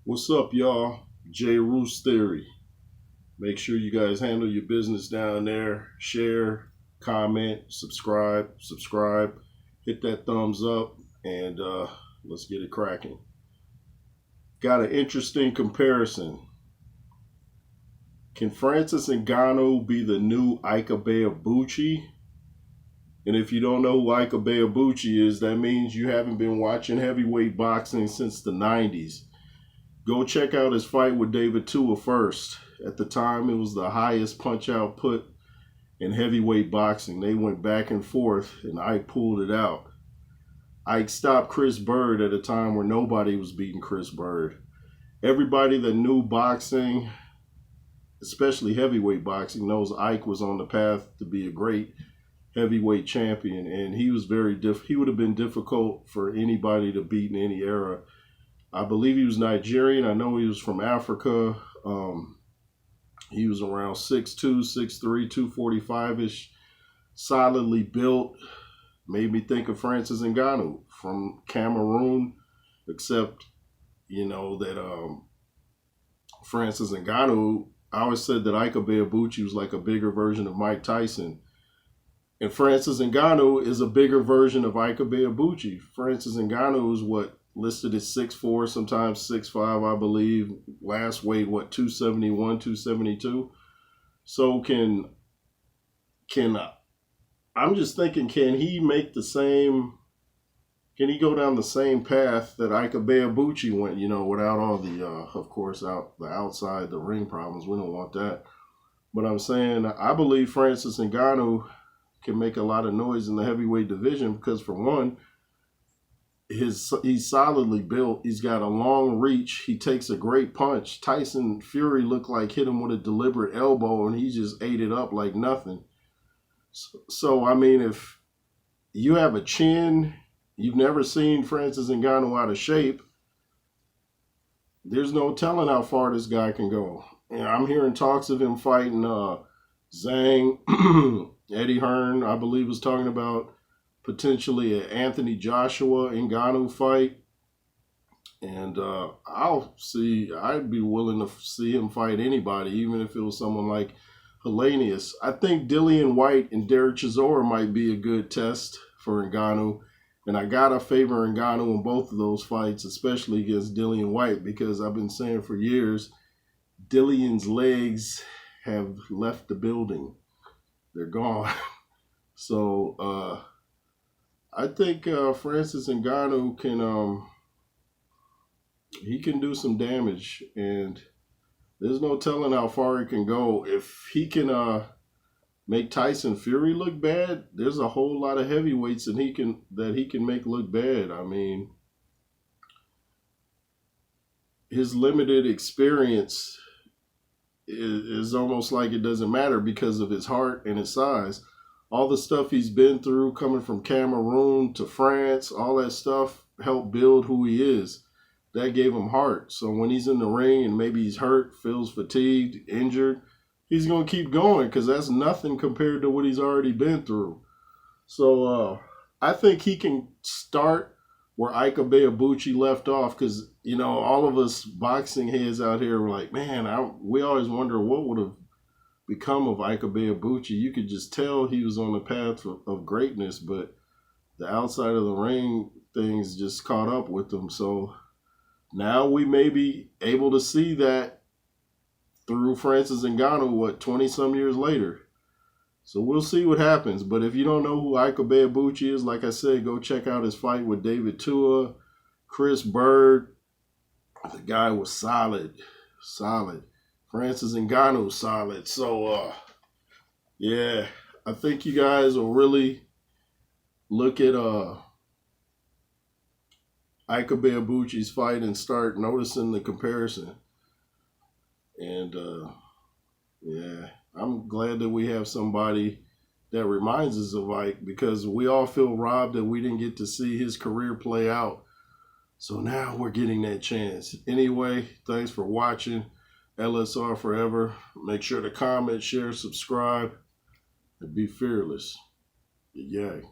What's up, y'all? J. Roos Theory. Make sure you guys handle your business down there. Share, comment, subscribe. Hit that thumbs up, and let's get it cracking. Got an interesting comparison. Can Francis Ngannou be the new Ike Ibeabuchi? And if you don't know who Ike Ibeabuchi is, that means you haven't been watching heavyweight boxing since the 90s. Go check out his fight with David Tua first. At the time, it was the highest punch output in heavyweight boxing. They went back and forth, and Ike pulled it out. Ike stopped Chris Bird at a time where nobody was beating Chris Bird. Everybody that knew boxing, especially heavyweight boxing, knows Ike was on the path to be a great heavyweight champion, and he was he would have been difficult for anybody to beat in any era. I believe he was Nigerian. I know he was from Africa. He was around 6'2", 6'3", 245-ish, solidly built. Made me think of Francis Ngannou from Cameroon, except, that Francis Ngannou, I always said that Ike Ibeabuchi was like a bigger version of Mike Tyson. And Francis Ngannou is a bigger version of Ike Ibeabuchi. Francis Ngannou is listed as 6'4", sometimes 6'5", I believe. Last weighed, 271, 272. So I'm just thinking, can he go down the same path that Ike Ibeabuchi went, without all the, of course, the outside, the ring problems. We don't want that. But I'm saying, I believe Francis Ngannou can make a lot of noise in the heavyweight division because, for one, he's solidly built. He's got a long reach. He takes a great punch. Tyson Fury looked like hit him with a deliberate elbow, and he just ate it up like nothing. So I mean, if you have a chin, you've never seen Francis Ngannou out of shape, there's no telling how far this guy can go. And I'm hearing talks of him fighting Zhang. Eddie Hearn, I believe, was talking about potentially an Anthony Joshua Ngannou fight. And I'd be willing to see him fight anybody, even if it was someone like Hellenius. I think Dillian White and Derek Chisora might be a good test for Ngannou. And I gotta favor Ngannou in both of those fights, especially against Dillian White, because I've been saying for years, Dillian's legs have left the building. They're gone. So, I think Francis Ngannou can do some damage, and there's no telling how far he can go. If he can make Tyson Fury look bad, there's a whole lot of heavyweights that he can make look bad. I mean, his limited experience is almost like it doesn't matter because of his heart and his size. All the stuff he's been through, coming from Cameroon to France, all that stuff helped build who he is. That gave him heart. So when he's in the ring and maybe he's hurt, feels fatigued, injured, he's going to keep going because that's nothing compared to what he's already been through. So I think he can start where Ike Ibeabuchi left off because, all of us boxing heads out here were like, man, we always wonder what would have become of Ike Ibeabuchi. You could just tell he was on the path of greatness, but the outside of the ring things just caught up with him. So now we may be able to see that through Francis Ngannou, 20-some years later. So we'll see what happens. But if you don't know who Ike Ibeabuchi is, like I said, go check out his fight with David Tua, Chris Bird. The guy was solid. Francis Ngannou solid. So, yeah, I think you guys will really look at Ike Ibeabuchi's fight and start noticing the comparison. And, yeah, I'm glad that we have somebody that reminds us of Ike because we all feel robbed that we didn't get to see his career play out. So now we're getting that chance. Anyway, thanks for watching. LSR forever. Make sure to comment, share, subscribe, and be fearless. Yay.